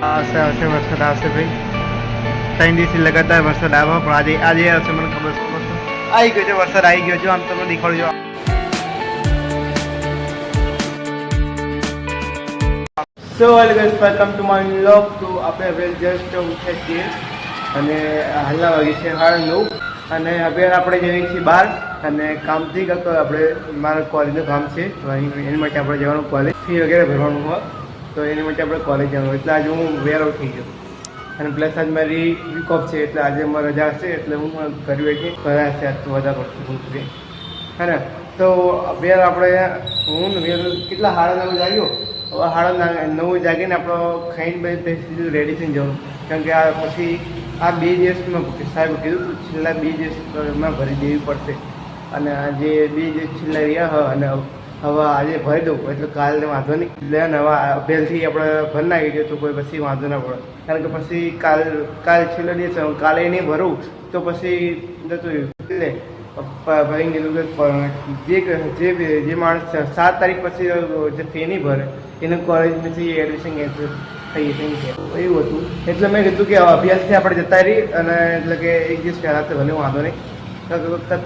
આવશે વરસાદ આવશે ભાઈ. 3 દિવસથી લગાતાર વરસાદ આવ્યો પણ આજે આવશે મને ખબર છે. આવી ગયો છે વરસાદ, આવી ગયો છે. આમ તમને દેખાડજો. So guys, welcome to my vlog. તો આપણે હવે જસ્ટ ઉઠ્યા છીએ અને હાલના વાગે છે 9:30 અને હવે આપણે જઈએ છીએ બહાર અને કામથી કરતો આપણે મારા કોલેજનું કામ છે તો એની માટે આપણે જવાનું, કોલેજ ફી વગેરે ભરવાનું હોય તો એની માટે આપણે કોલેજ જવાનું. એટલે આજે હું વેર આઉટ થઈ ગયો અને પ્લસ આજ મારી વીક ઓફ છે એટલે આજે મારી રજા હશે એટલે હું ઘરે બેઠી કર્યા હશે. આજ તો વધારે પડતું હું હે ને. તો વેર આપણે હું ને વેર કેટલા 9:30 જાગ્યો. હવે 9:30 જાગીને આપણો ખાઈને સીધું રેડી થઈને જવાનું, કારણ કે આ પછી આ 2 દિવસમાં સાહેબ કીધું તું છેલ્લા 2 દિવસમાં ભરી દેવી પડશે અને આ જે 2 દિવસ છેલ્લા રહ્યા હોય અને હવે આજે ભરી દઉં એટલે કાલે વાંધો નહીં. એટલે હવે પહેલથી આપણે ભરી નાખી દઈએ તો કોઈ પછી વાંધો ના પડે, કારણ કે પછી કાલ છેલ્લો દિવસ કાલે નહીં ભરું તો પછી જતું એટલે ભાઈ કીધું કે જે માણસ 7 તારીખ પછી જે ફી નહીં ભરે એને કોલેજમાંથી એડમિશન કેન્સલ થઈ છે એવું હતું. એટલે મેં કીધું કે અભ્યાસથી આપણે જતા રહી અને એટલે કે 1 દિવસ પહેલાં તો ભલે વાંધો નહીં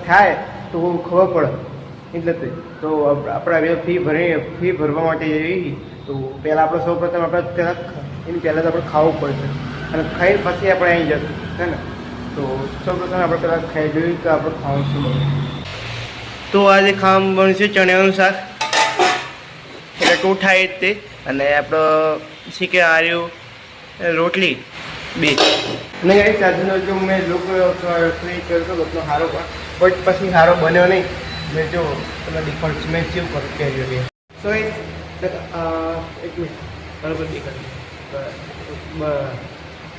થાય તો ખબર પડે એટલે તો આપણે ફી ભરવા માટે જઈએ તો પહેલાં આપણે સૌપ્રથમ આપણે એની પહેલાં તો આપણે ખાવું પડશે અને ખાઈ પછી આપણે અહીં જશું છે ને. તો સૌપ્રથમ આપણે પહેલાં ખાઈ જોયું કે આપણે ખાવાનું શું બને. તો આજે ખાવાનું બનશે ચણાનું શાક એટલે ટોઠા એ જ તે અને આપણો શીખે આર્યું રોટલી 2 નહીં. આવી સાધનો જો મેં લોકો ટ્રાય કરતો હતો સારો બટ પછી સારો બન્યો નહીં. મેં જો તમે ડિફોલ્ટ મેં ચેવ કરું કેરીઓ કે સો એક મિનિટ બરાબર દેખાડી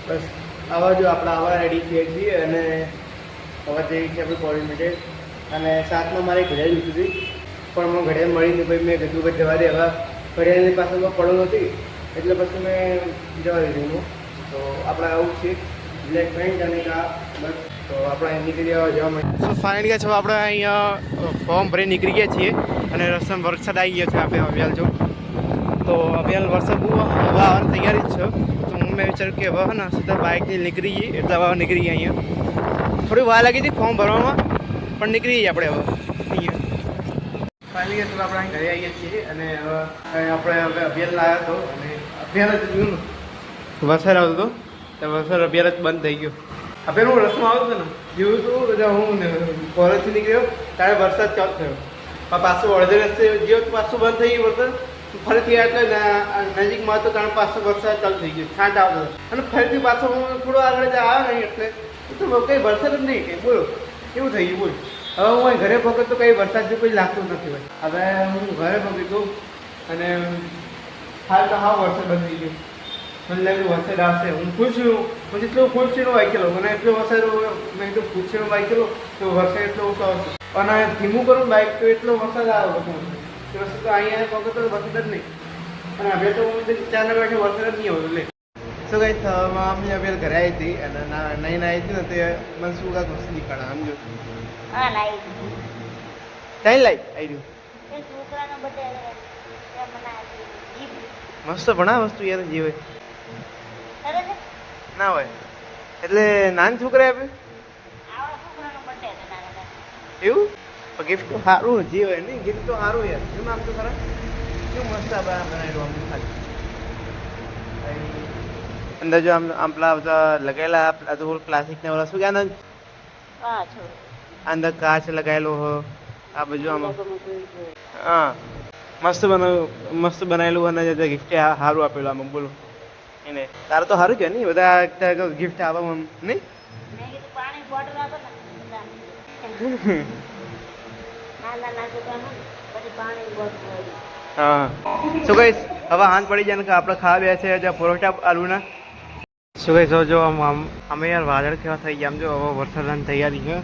બસ આવા જો આપણે આવા રેડી થઈએ છીએ અને આવા જઈએ છીએ આપણે કોલેજ માટે. અને સાથમાં મારે ઘડિયાળ લીધું હતી પણ મને ઘડિયાળ મળી નહીં. ભાઈ મેં કીધું કે જવા દે, હવે ઘડિયાળની પાસે પડો નથી એટલે પછી મેં જવા દીધું. તો આપણે આવું છે બ્લેક પેન્ટ અને બસ તો આપણે નીકળી જવા માટે. તો ફાઇનલી છો આપણે અહીંયા ફોર્મ ભરી નીકળી ગયા છીએ અને રસ્તા વરસાદ આવી ગયો છે. આપણે અભિયાલ જો તો અભિયાલ વરસાદ બહુ આવવાની તૈયારી જ છે. તો હું મેં વિચાર્યું કે હવે ને સીધા બાઇકથી નીકળી જઈએ એટલે હવે નીકળી ગયા. અહીંયા થોડી વાર લાગી હતી ફોર્મ ભરવામાં પણ નીકળી જઈએ આપણે હવે અહીંયા. ફાઇનલી તો આપણે ઘરે આવીએ છીએ અને હવે આપણે હવે અભિયાન લાવ્યા હતો અને અભિયાન જ જોયું વરસાદ આવતો હતો તો વરસાદ અભિયાન જ બંધ થઈ ગયો. અભિયાન હું રસમાં આવતો હતો ને જેવું હતું હું કોલેજથી નીકળ્યો ત્યારે વરસાદ ચાલુ થયો. પાછું અડધે રસ્તે ગયો તો પાછું બંધ થઈ ગયું વરસાદ. ફરીથી એટલે નજીકમાં હતો કારણ પાછો વરસાદ ચાલુ થઈ ગયો, છાંટ આવતો અને ફરીથી પાછો હું થોડો આગળ જ આવ્યો નહીં એટલે તો કંઈ વરસાદ જ નહીં કંઈ બોલો એવું થઈ ગયું બોલ. હવે હું અહીં ઘરે પકડ તો કંઈ વરસાદ જેવું કંઈ લાગતું નથી ભાઈ. હવે હું ઘરે પકડ્યું અને હાલ તો હા વરસાદ બંધ થઈ ગયો. મને લાગ્યું વરસાદ આવશે. હું ખુશ છું, હું જેટલો ખુશ છું એનો વાંચેલો મને એટલો વરસાદ મેં એટલું ખુશ છે વાંચેલો તો વરસાદ એટલો ઓછો આવશે અને ધીમું કરું બાઇક તો એટલો વરસાદ આવે બધું વરસાદ તો અહીંયા પકડ તો વરસાદ જ નહીં. અને હવે તો હું 4 વાગે વરસાદ જ નહીં આવ્યો એટલે શું કંઈ અમે હવે ઘરે આવી હતી અને નહીં આવી હતી ને તે મને શું કાંક વસ્તુ નીકળે આમ જો કઈ લાઈ આવી મસ્ત ભણા વસ્તુ યાર જે હોય ના હોય એટલે નાની છોકરા આપે એવું ગિફ્ટ તો સારું જે હોય ને ગિફ્ટ તો સારું યાર. શું નામ તો ખરા શું મસ્ત બનાવેલું આમ ખાલી અંદર જો આમ પેલા બધા લગાવેલા પ્લાસ્ટિકના ઓલા શું ક્યાં અંદર કાચ લગાવેલો હો આ બાજુ આમાં હા મસ્ત બનાવેલું અને ગિફ્ટ સારું આપેલું આમાં બોલો એને. તારે તો સારું કે નહીં બધા ગિફ્ટ આપવામાં નહીં હા. શું કહીશ હવે હાથ પડી જાય ને કે આપણે ખાવા બેસે જ્યાં પરોઠા આલુના શું કહીશ જો અમે યાર વાદળ કેવા થઈ ગયા આમ જો હવે વરસાદની તૈયારી છે.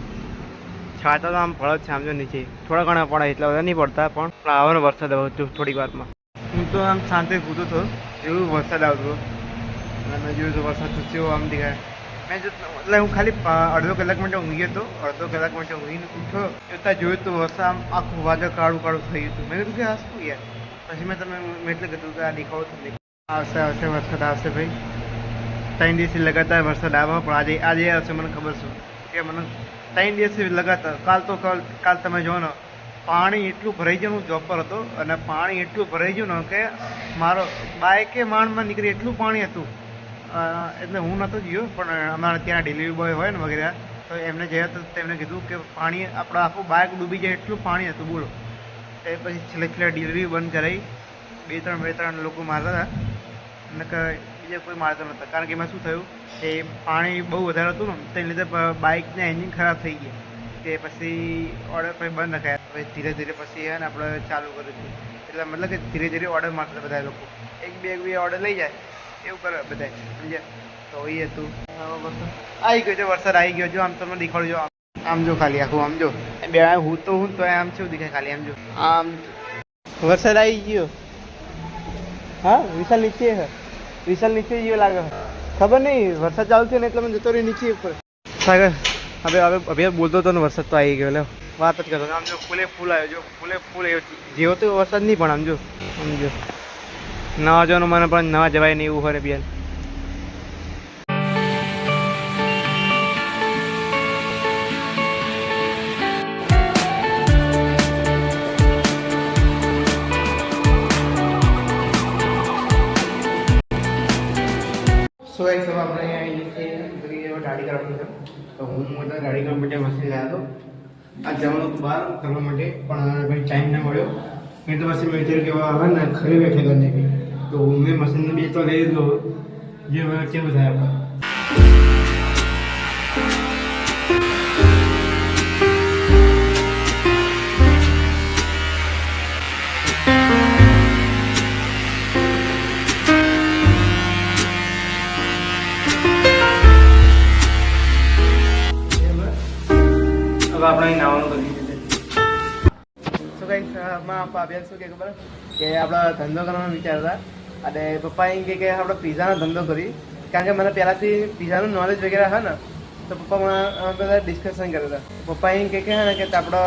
છાતા તો આમ પડે જ છે આમ જો નીચે થોડા ઘણા પડે એટલા બધા નહીં પડતા પણ આવવાનો વરસાદ આવ્યો થોડીક વારમાં. હું તો આમ શાંતિ કૂદું હતો એવું વરસાદ આવતો અને જોયું તો વરસાદ થયો આમ દેખાય. મેં જો એટલે હું ખાલી અડધો કલાક માટે ઊંઘી હતો, અડધો કલાક માટે ઊંઘીને ઉઠ્યો ત્યાં જોયું તો વરસાદ આમ આખું વાદળ કાળું થઈ ગયું હતું. મેં કીધું કે આ શું યાર. પછી મેં એટલે કીધું કે આ દેખાવો તો આવશે વરસાદ આવશે ભાઈ. 3 દિવસથી લગાતાર વરસાદ આવે પણ આજે હશે મને ખબર છે કે મને 3 દિવસથી લગાતાર કાલ તમે જો ને પાણી એટલું ભરાઈ ગયું. હું જોબ પર હતો અને પાણી એટલું ભરાઈ ગયું ને કે મારો બાઇકે માંડમાં નીકળી એટલું પાણી હતું. એટલે હું નહોતો ગયો પણ અમારે ત્યાં ડિલિવરી બોય હોય ને વગેરે તો એમને જે હતું તેમને કીધું કે પાણી આપણું આખું બાઇક ડૂબી જાય એટલું પાણી હતું. બોલો એ પછી છેલ્લે ડિલિવરી બંધ કરાવી. બે ત્રણ લોકો મારતા હતા અને બીજા કોઈ મારતા નહોતા કારણ કે એમાં શું થયું એ પાણી બહુ વધારે હતું ને તે લીધે બાઇકને એન્જિન ખરાબ થઈ ગયા. તે પછી ઓર્ડર પછી બંધ રખાયા. પછી ધીરે પછી ને આપણે ચાલુ કર્યું. એટલે મતલબ કે ધીરે ઓર્ડર મારતા બધા લોકો એક બે ઓર્ડર લઈ જાય એવું કરે બધા સમજ્યા. તો એ હતું. આવી ગયો છે વરસાદ આવી ગયો. જો આમ તમને દેખાડજો આમ જો ખાલી આખું આમ જો બે હું તો આમ શું દેખાય ખાલી આમ જો આમ વરસાદ આવી ગયો. હા વિશાલ નીચે ગયો લાગે ખબર નહીં વરસાદ ચાલુ થયો ને એટલે મને જતો રહ્યો નીચે ઉપર. સાગર હવે બોલતો હતો ને વરસાદ તો આવી ગયો એટલે વાત જ કરતો. આમ જો ફૂલ આવ્યો જો ફૂલે આવ્યો જેવો તો વરસાદ નહીં પણ આમ જો નવા જવાનું મને પણ નવા જવાય નહીં એવું હોય બેન. સો એક સવા આપણે અહીંયા ગાડી કરવાની છે તો હું ગાડી કરવા માટે મશીન લાવ્યો હતો. આ જવાનું હતું બહાર કરવા માટે પણ ભાઈ ટાઈમ ના મળ્યો. મેં તો પછી મેં વિચાર્યું કે હવે ને ઘરે બેઠે કરી નાખી તો મેં મશીનને બે તો લઈ લીધો જે હવે કેવું થાય આપણે. આપણે નાવાનું કરી શું કઈ અભ્યાસ શું કે ખબર કે આપણે ધંધો કરવાનો વિચાર હતા અને પપ્પા એમ કે આપણે પીઝાનો ધંધો કરી કારણ કે મને પહેલાંથી પીઝાનું નોલેજ વગેરે હા ને તો પપ્પા બધા ડિસ્કશન કર્યા હતા. પપ્પા એમ કે ને કે આપણે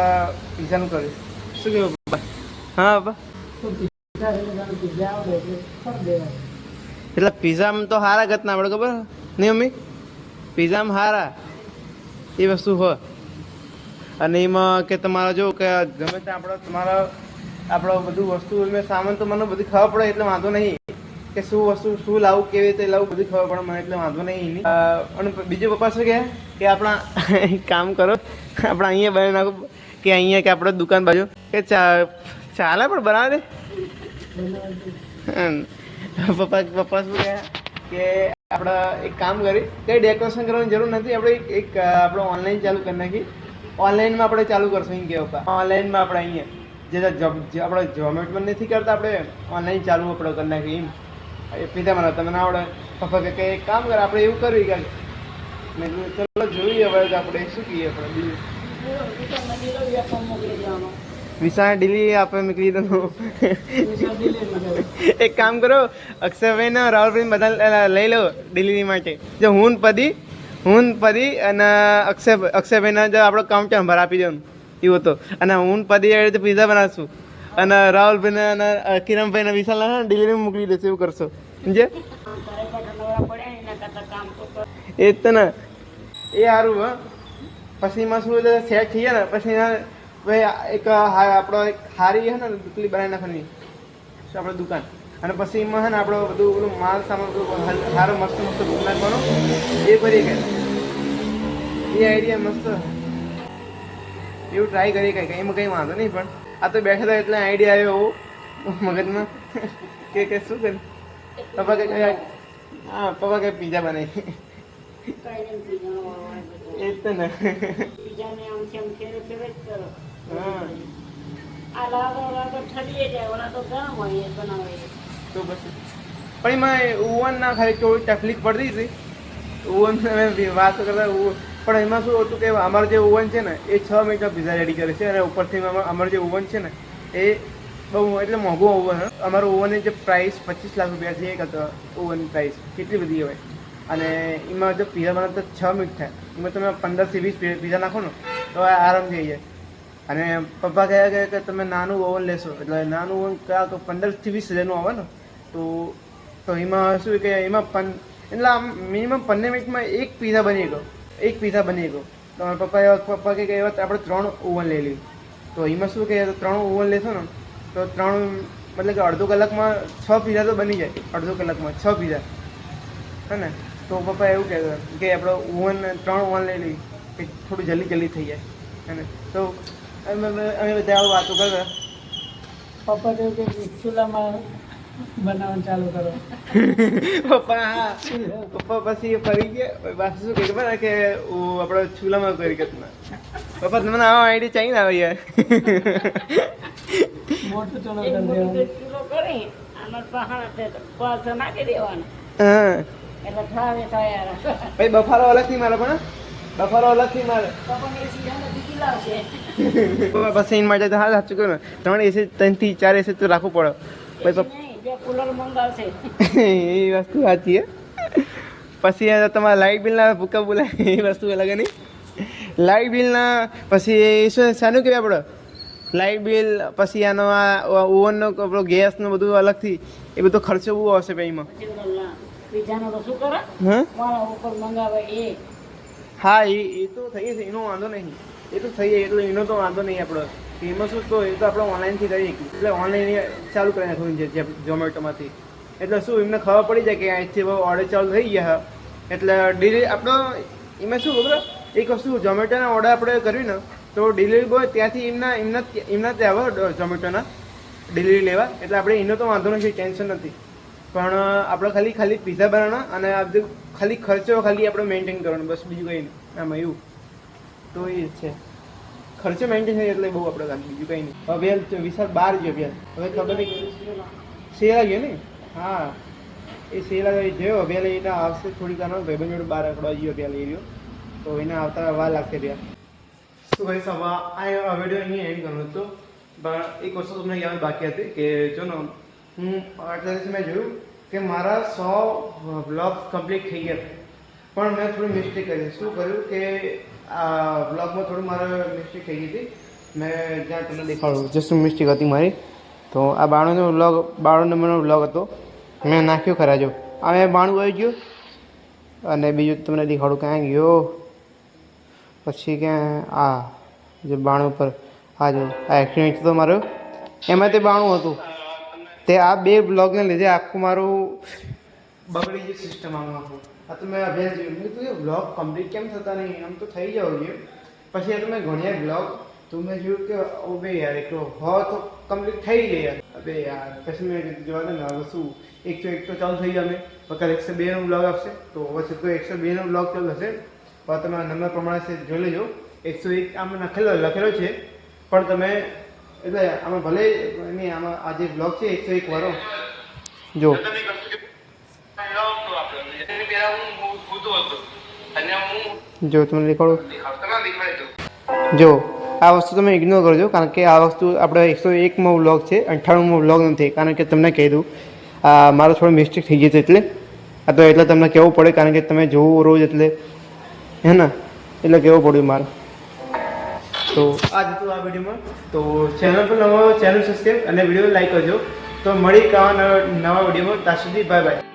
પીઝાનું કરીશ. શું કહેવું પપ્પા? હા પપ્પા એટલે પીઝામાં તો સારા ગત ના આપણે ખબર નહીં મમ્મી પીઝામાં સારા એ વસ્તુ હોય અને એમાં કે તમારા જો કે ગમે ત્યાં આપણો બધું વસ્તુ મેં સામાન તો મને બધી ખબર પડે એટલે વાંધો નહીં કે શું વસ્તુ શું લાવું કેવી રીતે લાવું બધી ખબર પડે મને એટલે વાંધો નહીં. અને બીજું પપ્પા શું કે આપણા કામ કરો આપણે અહીંયા બનાવી નાખો કે અહીંયા કે આપણે દુકાન બાજુ કે ચાલે પણ બનાવે દે પપ્પા શું કે આપણે એક કામ કરી કંઈ ડેકોરેશન કરવાની જરૂર નથી. આપણે એક આપણે ઓનલાઈન ચાલુ કરી નાખી. ઓનલાઈનમાં આપણે ચાલુ કરશું એમ કહેવા ઓનલાઈનમાં આપણે અહીંયા જે આપણે ઝોમેટોમાં નથી કરતા આપણે ઓનલાઈન ચાલુ આપણે કરી નાખીએ એમ એ પીધા મને તમને આવડે. પપ્પા કે એક કામ કરે આપણે એવું કરવી કે મેં ચલો જોઈએ હવે આપણે શું કહીએ આપણે બીજું વિશાળ ડીલી આપણે નીકળી દો. એક કામ કરો અક્ષયભાઈ ને રાહુલભાઈ બધા લઈ લો ડિલિવરી માટે. જો હું પદી અને અક્ષયભાઈના જો આપણો કાઉન્ટર નંબર આપી દો એવું હતો અને હું પદી એ રીતે પીઝા બનાવશું અને રાહુલભાઈને અને કિરણભાઈને વિશાલના ડિલિવરી મોકલી દેશે એવું કરશો સમજે. એ જ તો ને એ સારું હા. પછી એમાં શું સેટ થઈએ ને પછી એક આપણો એક હારી હે ને દુકલી બનાવી નાખવાની આપણે દુકાન અને પછી એમાં હે ને આપણો બધું માલ સામાન બધું સારો મસ્ત નાખવાનો એ કરી કે એ આઈડિયા મસ્ત એવું ટ્રાય કરી કંઈ એમાં કંઈ વાંધો નહીં પણ આ તો બેઠા હતા એટલે આઈડિયા આવ્યો મગજમાં કે શું કરી પપ્પા કે હા પપ્પા કે પીઝા બનાવી એ જ તો ને તો પછી પણ એમાં ઓવન ના ખાલી થોડી તકલીફ પડતી હતી. ઓવન વાત કરતા પણ એમાં શું હતું કે અમારું જે ઓવન છે ને એ 6 મિનિટમાં પીઝા રેડી કરે છે અને ઉપરથી અમારું જે ઓવન છે ને એ બહુ એટલે મોંઘું ઓવન અમારું ઓવનની જે પ્રાઇસ 25 લાખ રૂપિયા છે એક હતો ઓવનની પ્રાઇસ કેટલી બધી હોય અને એમાં જો પીઝા બનાવતા 6 મિનિટ થાય એમાં તમે 15 થી 20 પીઝા નાખો ને તો આરામ થઈ જાય. અને પપ્પા કહ્યા કે તમે નાનું ઓવન લેશો એટલે નાનું ઓવન ક્યાં તો 15 થી 20 હજારનું આવે ને તો એમાં શું કે એટલે આમ મિનિમમ 15 મિનિટમાં એક પીઝા બની ગયો તો મારા પપ્પા કે એવા આપણે 3 ઓવન લઈ લઈએ તો એમાં શું કે 3 ઓવન લેશો ને તો 3 મતલબ કે અડધો કલાકમાં 6 પીઝા તો બની જાય અડધો કલાકમાં 6 પીઝા હે ને તો પપ્પા એવું કહેતા કે આપણે ઓવન 3 ઓવન લઈ લઈએ કે થોડું જલ્દી થઈ જાય હે ને તો અમે બધા વાતો કરતા પપ્પા કહ્યું કે ચૂલામાં બનાવવાનું ચાલુ કરો. પપ્પા પછી ફરી ગયા પાછું શું કહે ખબર કે આપણે ચૂલામાં કરી કે પપ્પા તમને આવા આઈડિયા ચાહીને આવે યાર મોટું ચૂલો કરી આમાં પહાડ નાખી દેવાનું હા એટલે થાવે તૈયાર. ભાઈ બફારો અલગથી મારે પણ મારે પછી ઇન માટે તો હા સાચું કહ્યું ને 3 એસી 3 થી 4 એસી તો રાખવું પડે ભાઈ કુલર મંગાવશે એ વસ્તુ સાચી હે પછી તમારા લાઇટ બિલના ભૂકા બોલાય એ વસ્તુ અલગ નહીં લાઇટ બિલના પછી શું શાનું કહેવાય આપણે લાઇટ બિલ પછી આનો આ ઓવનનો આપણો ગેસનો બધું અલગથી એ બધો ખર્ચો બહુ આવશે ભાઈ એમાં પીઝાનો તો શું કરે મારા ઉપર મંગાવે એ હા એ તો થઈ છે એનો વાંધો નહીં એ તો થઈ જાય એટલે એનો તો વાંધો નહીં આપણો એમાં શું તો એ તો આપણે ઓનલાઈનથી કરીએ એટલે ઓનલાઈન ચાલુ કરી નાખવું છે ઝોમેટોમાંથી એટલે શું એમને ખબર પડી જાય કે અહીંથી ઓર્ડર ચાલુ થઈ ગયા એટલે ડિલિવરી આપણો એમાં શું ખબર એક વસ્તુ ઝોમેટોના ઓર્ડર આપણે કર્યું ને તો ડિલિવરી બોય ત્યાંથી એમના ત્યાં આવે ઝોમેટોના ડિલિવરી લેવા એટલે આપણે એનો તો વાંધો નથી ટેન્શન નથી પણ આપણે ખાલી પીઝા બનાવવાના અને આ બધું ખાલી ખર્ચો આપણે મેન્ટેન કરવાનો બસ બીજું કંઈ નહીં આમાં એવું તો એ જ છે ખર્ચો મેન્ટેન થાય એટલે બહુ આપણે ખાલી બીજું કંઈ નહીં હવે વિશાળ 12 ગયો હવે ખબર નહીં શેરા ગયો ને હા એ શેરા જોયો હવે એને આવશે થોડીક આનો ભાઈબંધ જોડે 12 અકડવા ગયો ત્યાં લઈ રહ્યો તો એને આવતા વાર લાગશે ત્યાં શું ભાઈ સવા આ વિડીયો અહીંયા એન્ડ કરવાનો હતો પણ એક વસ્તુ તમને યાદ બાકી હતી કે જો ને હું આટલા દિવસે મેં જોયું કે મારા 100 બ્લોગ કમ્પ્લીટ થઈ ગયા પણ મેં થોડી મિસ્ટેક કરી શું કર્યું કે આ બ્લોગમાં થોડું મારે મિસ્ટેક થઈ ગઈ હતી મેં જ્યાં તમને દેખાડું જસ્ટ મિસ્ટેક હતી મારી તો આ 92 નંબરનો બ્લોગ હતો મેં નાખ્યો ખરા જો આ મેં 92 આવી ગયો અને બીજું તમને દેખાડું ક્યાં ગયો પછી ક્યાં આ જે 92 પર આ જો આ એક્સિડન્ટ હતો મારો એમાં તે 92 હતું તે આ 2 બ્લોગને લીધે આખું મારું બગડી ગયું સિસ્ટમ આખું આ તો મેં અભ્યાસ જોયું મેં કીધું બ્લોગ કમ્પ્લીટ કેમ થતા નહીં આમ તો થઈ જવું જોઈએ પછી આ તો મેં ઘણ્યા બ્લોગ તો મેં જોયું કે ઓ ભાઈ યાર એક હો તો કમ્પ્લીટ થઈ ગઈ યાર અબે યાર પછી મેં જોવા દે ને હવે શું 101 તો ચાલુ થઈ જશે વખત 102 નો બ્લોગ આવશે તો પછી તો 102 નો બ્લોગ ચાલુ હશે પણ તમે નંબર પ્રમાણે જોઈ લેજો 101 આમાં લખેલો છે પણ તમે એટલે આમાં ભલે નહીં આમાં આ જે બ્લોગ છે 101 વાળો જો જો તમને દેખાડું જો આ વસ્તુ તમે ઇગ્નોર કરજો કારણ કે આ વસ્તુ આપણે 101મો વ્લોગ છે 98મો વ્લોગ નથી કારણ કે તમને કહી દઉં મારો થોડો મિસ્ટેક થઈ ગઈ છે એટલે આ તો એટલે તમને કહેવું પડે કારણ કે તમે જોવો રોજ એટલે હે ને એટલે કહેવું પડ્યું મારે તો આ હતું આ વિડીયોમાં તો ચેનલ પર નવો ચેનલ સબસ્ક્રાઈબ અને વિડીયો લાઈક કરજો તો મળી નવા વિડીયોમાં ત્યાં સુધી બાય બાય.